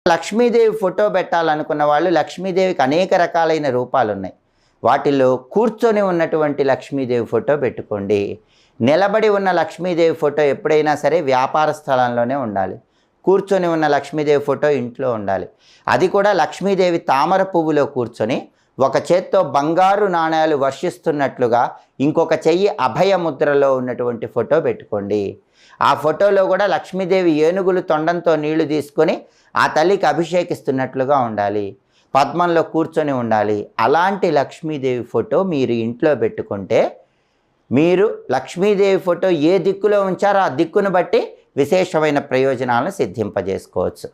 Lakshmidevi photo పెట్టాలనుకున్న వాళ్ళు లక్ష్మీదేవికి అనేక రకాలైన రూపాలు ఉన్నాయి. వాటిల్లో కూర్చొని ఉన్నటువంటి లక్ష్మీదేవి ఫోటో పెట్టుకోండి. నిలబడి ఉన్న లక్ష్మీదేవి ఫోటో ఎప్పుడైనా సరే వ్యాపార స్థలంలోనే ఉండాలి. కూర్చొని ఉన్న లక్ష్మీదేవి ఫోటో ఇంట్లో ఉండాలి. అది కూడా లక్ష్మీదేవి తామర పువ్వులో కూర్చొని ఒక చేత్తో బంగారు నాణేలు వర్షిస్తున్నట్లుగా ఇంకొక చెయ్యి అభయ ముద్రలో ఉన్నటువంటి ఫోటో పెట్టుకోండి. ఆ ఫోటోలో కూడా లక్ష్మీదేవి ఏనుగులు తొండంతో నీళ్లు తీసుకొని ఆ తల్లికి అభిషేకిస్తున్నట్లుగా ఉండాలి. పద్మంలో కూర్చొని ఉండాలి. అలాంటి లక్ష్మీదేవి ఫోటో మీరు ఇంట్లో పెట్టుకుంటే మీరు లక్ష్మీదేవి ఫోటో ఏ దిక్కులో ఉంచారో ఆ దిక్కును బట్టి విశేషమైన ప్రయోజనాలను సిద్ధింపజేసుకోవచ్చు.